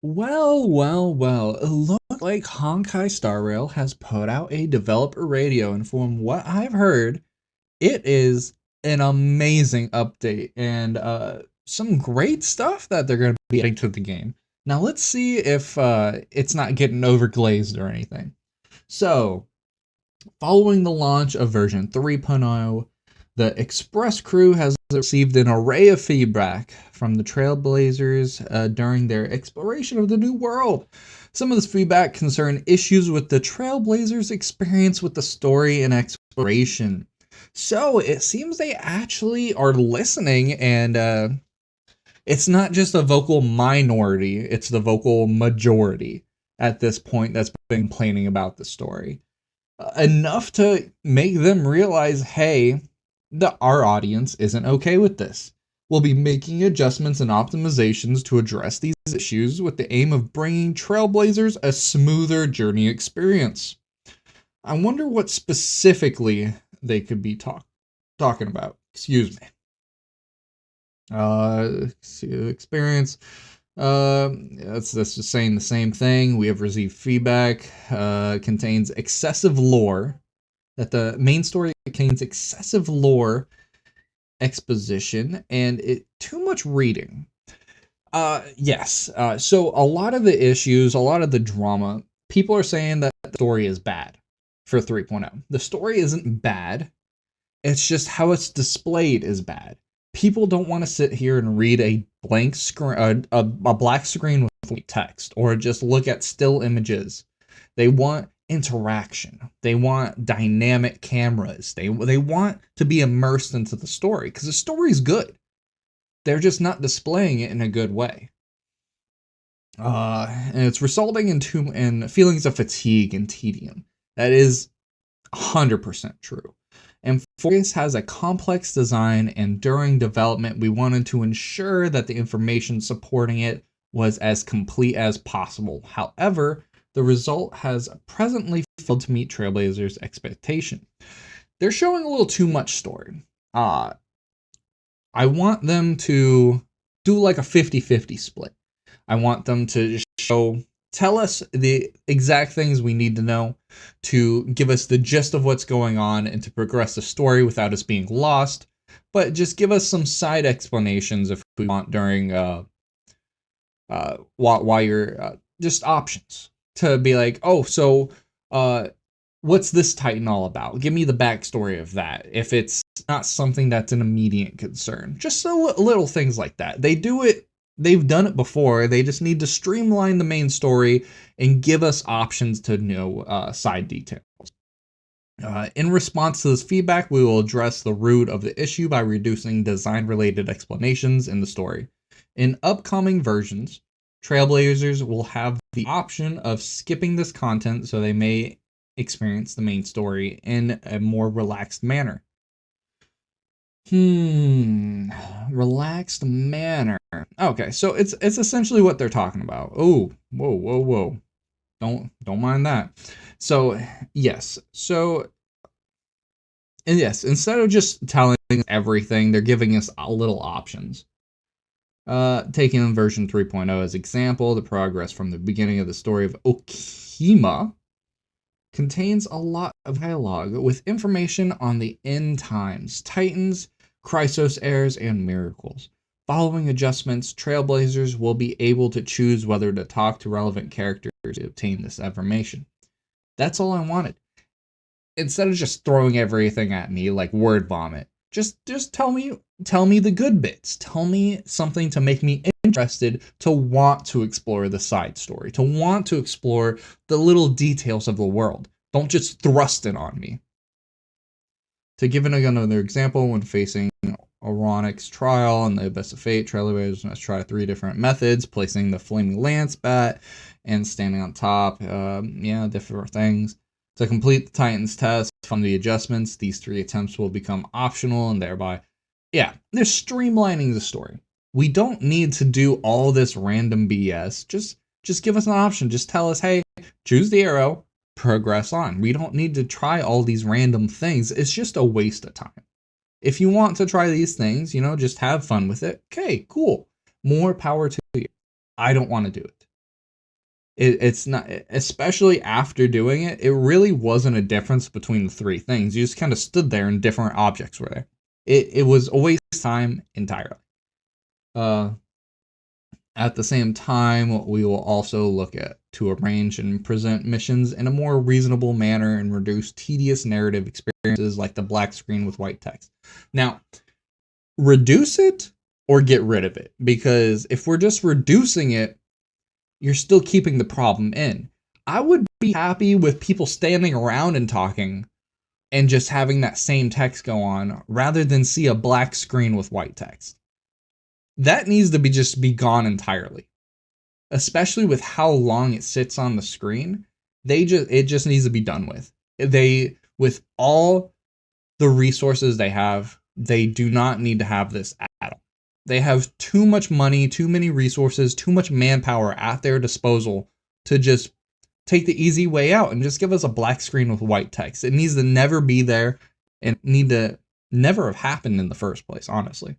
Well. It looks like Honkai Star Rail has put out a developer radio, and from what I've heard, it is an amazing update and some great stuff that they're going to be adding to the game. Now, let's see if it's not getting overglazed or anything. So, following the launch of version 3.0, the Express crew has received an array of feedback from the Trailblazers during their exploration of the new world. Some of this feedback concerned issues with the Trailblazers' experience with the story and exploration. So it seems they actually are listening, and it's not just a vocal minority, it's the vocal majority at this point that's been complaining about the story. Enough to make them realize, hey, our audience isn't okay with this. We'll be making adjustments and optimizations to address these issues with the aim of bringing Trailblazers a smoother journey experience. I wonder what specifically they could be talking about. Excuse me. Experience. That's just saying the same thing. We have received feedback. Contains excessive lore. That the main story contains excessive lore exposition and too much reading. Yes. So a lot of the issues, a lot of the drama, people are saying that the story is bad for 3.0. The story isn't bad. It's just how it's displayed is bad. People don't want to sit here and read a blank screen, a black screen with white text, or just look at still images. They want interaction. They want dynamic cameras. They want to be immersed into the story because the story's good. They're just not displaying it in a good way. And it's resulting in feelings of fatigue and tedium. That is 100% true. And Focus has a complex design, and during development, we wanted to ensure that the information supporting it was as complete as possible. However, the result has presently failed to meet Trailblazers' expectation. They're showing a little too much story. I want them to do like a 50-50 split. I want them to tell us the exact things we need to know to give us the gist of what's going on and to progress the story without us being lost, but just give us some side explanations if we want during while you're just options to be like, oh, so what's this Titan all about? Give me the backstory of that. If it's not something that's an immediate concern, just little things like that. They've done it before. They just need to streamline the main story and give us options to know side details. In response to this feedback, we will address the root of the issue by reducing design-related explanations in the story. In upcoming versions, Trailblazers will have the option of skipping this content so they may experience the main story in a more relaxed manner. Relaxed manner. Okay, so it's essentially what they're talking about. Oh, whoa. Don't mind that. So, yes. So, and yes, instead of just telling everything, they're giving us little options. Taking version 3.0 as example, the progress from the beginning of the story of Okima contains a lot of dialogue with information on the end times, Titans, Chrysos heirs, and miracles. Following adjustments, Trailblazers will be able to choose whether to talk to relevant characters to obtain this information. That's all I wanted. Instead of just throwing everything at me like word vomit, just tell me the good bits. Tell me something to make me interested to want to explore the side story, to want to explore the little details of the world. Don't just thrust it on me. To give another example, when facing Oronic's trial and the Abyss of Fate, Trailblazers must try 3 different methods: placing the flaming lance bat and standing on top. Different things. To complete the Titan's test from the adjustments, these 3 attempts will become optional, and thereby, they're streamlining the story. We don't need to do all this random BS. Just give us an option. Just tell us, hey, choose the arrow, progress on. We don't need to try all these random things. It's just a waste of time. If you want to try these things, just have fun with it. Okay, cool. More power to you. I don't want to do it. It's not, especially after doing it, it really wasn't a difference between the three things. You just kind of stood there and different objects were there. It was a waste of time entirely. At the same time, we will also look at to arrange and present missions in a more reasonable manner and reduce tedious narrative experiences like the black screen with white text. Now, reduce it or get rid of it, because if we're just reducing it, you're still keeping the problem in. I would be happy with people standing around and talking and just having that same text go on rather than see a black screen with white text. That needs to be gone entirely. Especially with how long it sits on the screen. It just needs to be done with. With all the resources they have, they do not need to have this at all. They have too much money, too many resources, too much manpower at their disposal to just take the easy way out and just give us a black screen with white text. It needs to never be there and need to never have happened in the first place, honestly.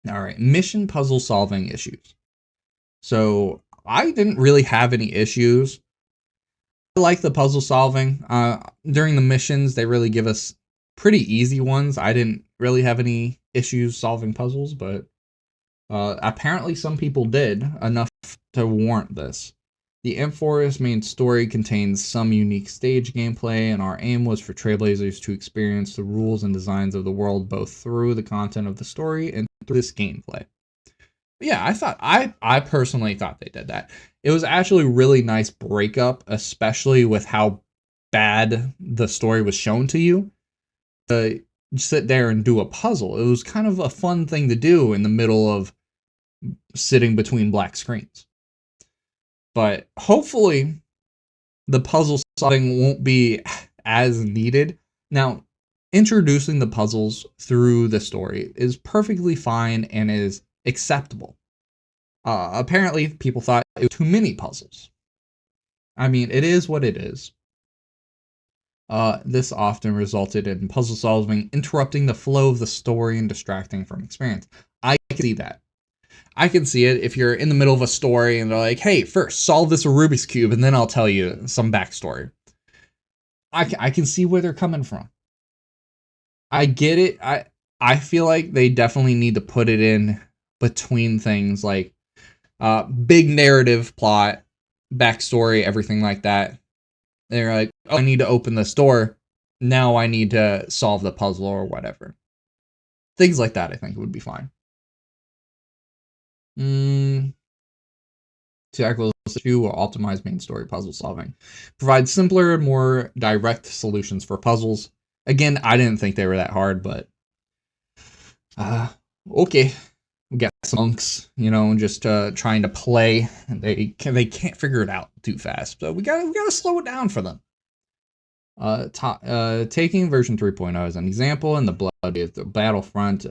All right, mission puzzle solving issues. So I didn't really have any issues. I like the puzzle solving. During the missions, they really give us pretty easy ones. I didn't really have any issues solving puzzles, but apparently some people did, enough to warrant this. The M4's main story contains some unique stage gameplay, and our aim was for Trailblazers to experience the rules and designs of the world both through the content of the story and through this gameplay. Yeah, I personally thought they did that. It was actually a really nice breakup, especially with how bad the story was shown to you. To sit there and do a puzzle. It was kind of a fun thing to do in the middle of sitting between black screens. But hopefully the puzzle solving won't be as needed. Now, introducing the puzzles through the story is perfectly fine and is acceptable. Apparently, people thought it was too many puzzles. I mean, it is what it is. This often resulted in puzzle solving interrupting the flow of the story and distracting from experience. I can see that. I can see it if you're in the middle of a story and they're like, hey, first, solve this Rubik's Cube, and then I'll tell you some backstory. I can see where they're coming from. I get it. I feel like they definitely need to put it in between things like big narrative plot, backstory, everything like that. They're like, oh, I need to open this door. Now I need to solve the puzzle or whatever. Things like that, I think, would be fine. To tackle this issue, will optimize main story puzzle solving. Provide simpler, more direct solutions for puzzles. Again, I didn't think they were that hard, but okay. We got some monks, just trying to play. They can't figure it out too fast, so we gotta slow it down for them. Taking version 3.0 as an example, in the Blood is the Battlefront,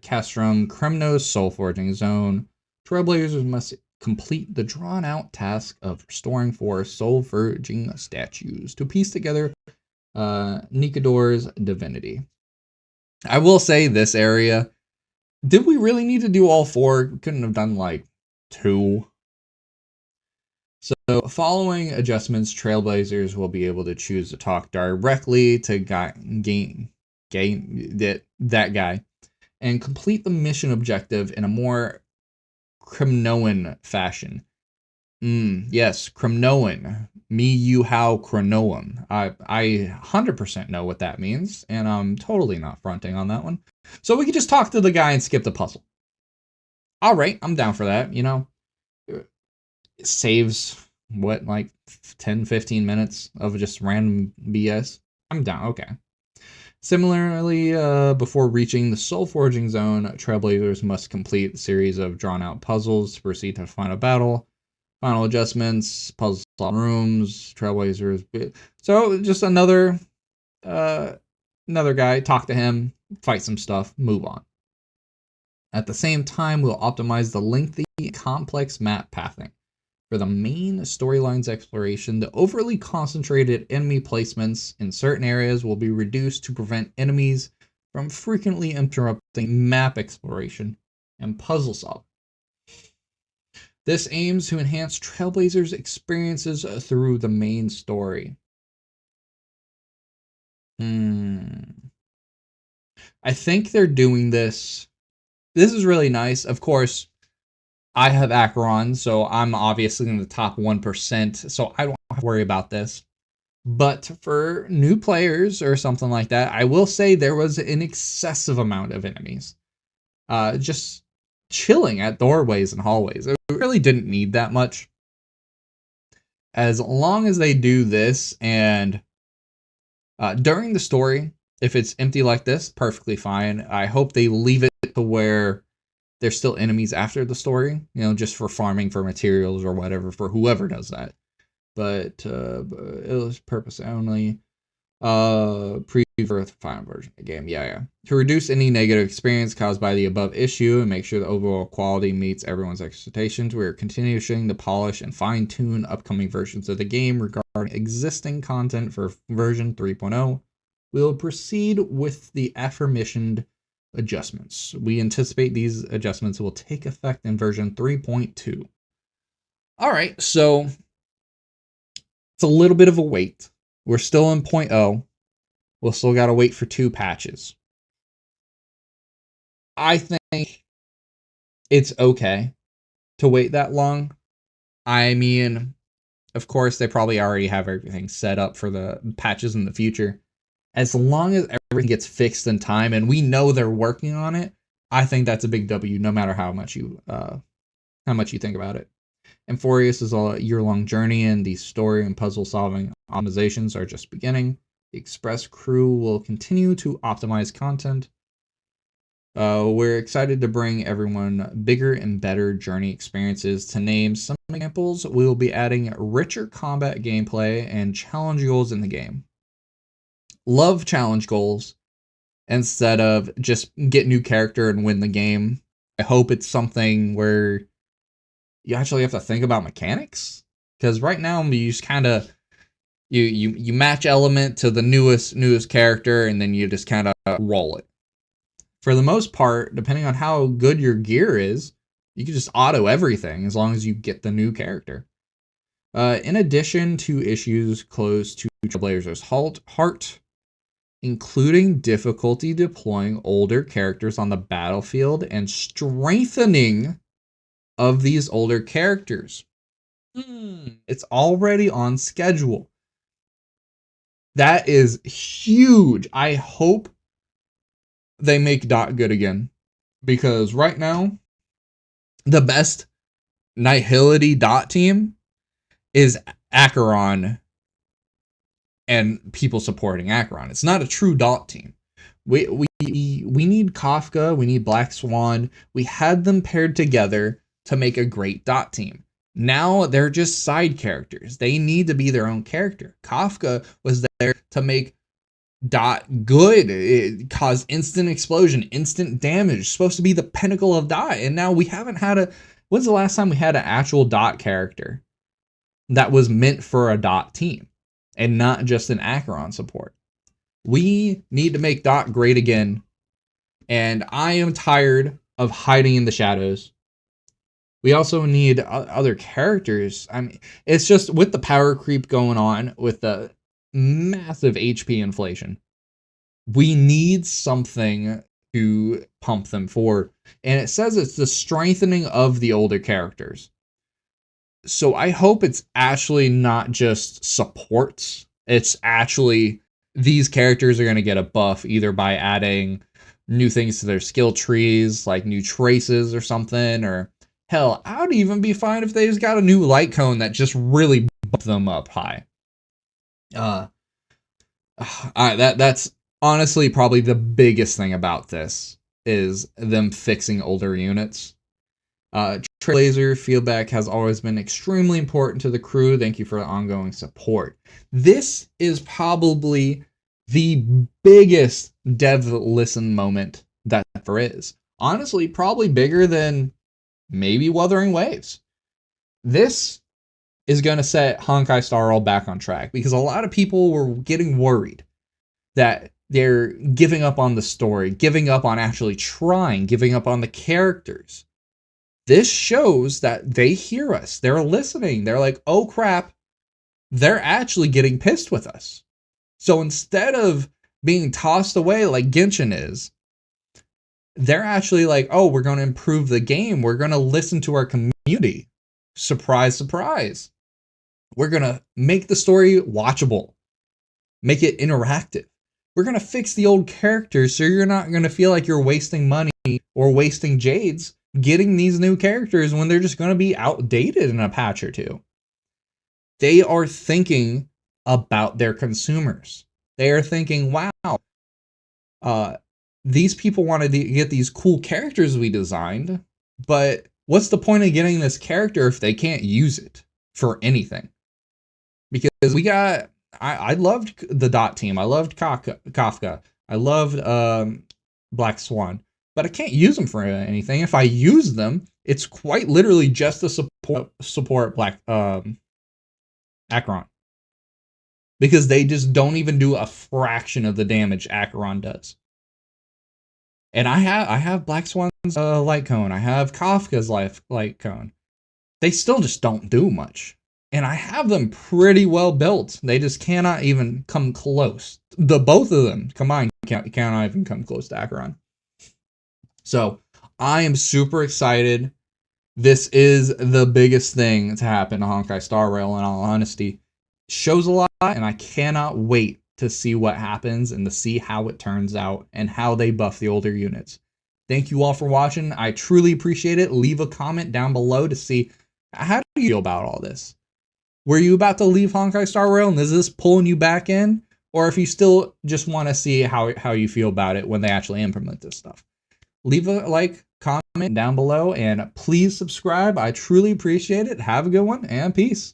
Castrum, Kremnos, Soul Forging Zone, Trailblazers must complete the drawn-out task of restoring 4 Soul Forging statues to piece together Nikador's divinity. I will say this area, did we really need to do all 4? We couldn't have done like 2. So, following adjustments, Trailblazers will be able to choose to talk directly to that guy and complete the mission objective in a more Kremnoan fashion. Yes, Kremnoan. Me, you, how, Kronoan. I 100% know what that means, and I'm totally not fronting on that one. So we could just talk to the guy and skip the puzzle. Alright, I'm down for that, It saves, like 10-15 minutes of just random BS? I'm down, okay. Similarly, before reaching the Soul Forging Zone, Trailblazers must complete a series of drawn-out puzzles to proceed to the final battle. Final adjustments, puzzle rooms, Trailblazers. So, just another guy, talk to him, fight some stuff, move on. At the same time, we'll optimize the lengthy, complex map pathing. For the main storyline's exploration, the overly concentrated enemy placements in certain areas will be reduced to prevent enemies from frequently interrupting map exploration and puzzle solving. This aims to enhance Trailblazers' experiences through the main story. I think they're doing this. This is really nice. Of course, I have Acheron, so I'm obviously in the top 1%, so I don't have to worry about this. But for new players or something like that, I will say there was an excessive amount of enemies. Just chilling at doorways and hallways. It really didn't need that much. As long as they do this and during the story, if it's empty like this, perfectly fine. I hope they leave it to where there's still enemies after the story, just for farming for materials or whatever for whoever does that. But it was purpose only. Preview for the final version of the game. Yeah. To reduce any negative experience caused by the above issue and make sure the overall quality meets everyone's expectations, we are continuing to polish and fine-tune upcoming versions of the game regarding existing content for version 3.0. We will proceed with the aforementioned adjustments. We anticipate these adjustments will take effect in version 3.2. All right, so it's a little bit of a wait. We're still in 0.0. We'll still got to wait for 2 patches. I think it's okay to wait that long. I mean, of course, they probably already have everything set up for the patches in the future. As long as everything gets fixed in time and we know they're working on it, I think that's a big W, no matter how much you think about it. Amphorius is a year-long journey, and the story and puzzle-solving optimizations are just beginning. The Express crew will continue to optimize content. We're excited to bring everyone bigger and better journey experiences. To name some examples, we will be adding richer combat gameplay and challenge goals in the game. Love challenge goals instead of just get new character and win the game. I hope it's something where you actually have to think about mechanics, because right now you just kind of you match element to the newest character and then you just kind of roll it. For the most part, depending on how good your gear is, you can just auto everything as long as you get the new character. In addition to issues close to Trailblazers' heart, including difficulty deploying older characters on the battlefield and strengthening of these older characters. It's already on schedule. That is huge. I hope they make Dot good again, because right now, the best Nihility Dot team is Acheron and people supporting Acheron. It's not a true Dot team. We need Kafka, we need Black Swan. We had them paired together to make a great Dot team. Now they're just side characters. They need to be their own character. Kafka was there to make Dot good. It caused instant explosion, instant damage. It's supposed to be the pinnacle of Dot. And now we haven't had when's the last time we had an actual Dot character that was meant for a Dot team and not just an Acheron support? We need to make Dot great again. And I am tired of hiding in the shadows. We also need other characters. I mean, it's just with the power creep going on, with the massive HP inflation, we need something to pump them forward. And it says it's the strengthening of the older characters. So I hope it's actually not just supports. It's actually these characters are going to get a buff either by adding new things to their skill trees, like new traces or something, or hell, I would even be fine if they just got a new light cone that just really bumped them up high. That's honestly probably the biggest thing about this is them fixing older units. Trailblazer feedback has always been extremely important to the crew. Thank you for the ongoing support. This is probably the biggest dev listen moment that ever is. Honestly, probably bigger than maybe Wuthering Waves. This is going to set Honkai Star Rail back on track, because a lot of people were getting worried that they're giving up on the story, giving up on actually trying, giving up on the characters. This shows that they hear us. They're listening. They're like, oh crap, they're actually getting pissed with us. So instead of being tossed away like Genshin is, they're actually like, oh, we're going to improve the game. We're going to listen to our community. Surprise, surprise. We're going to make the story watchable, make it interactive. We're going to fix the old characters so you're not going to feel like you're wasting money or wasting jades getting these new characters when they're just going to be outdated in a patch or two. They are thinking about their consumers. They are thinking, wow, these people wanted to get these cool characters we designed, but what's the point of getting this character if they can't use it for anything? Because I loved the Dot team. I loved Kafka. I loved Black Swan. But I can't use them for anything. If I use them, it's quite literally just to support Black Acheron. Because they just don't even do a fraction of the damage Acheron does. And I have Black Swan's light cone. I have Kafka's light cone. They still just don't do much. And I have them pretty well built. They just cannot even come close. The both of them combined cannot even come close to Acheron. So I am super excited. This is the biggest thing to happen to Honkai Star Rail, in all honesty. Shows a lot, and I cannot wait to see what happens and to see how it turns out and how they buff the older units. Thank you all for watching. I truly appreciate it. Leave a comment down below to see how do you feel about all this. Were you about to leave Honkai Star Rail and is this pulling you back in? Or if you still just want to see how you feel about it when they actually implement this stuff. Leave a like, comment down below, and please subscribe. I truly appreciate it. Have a good one, and peace.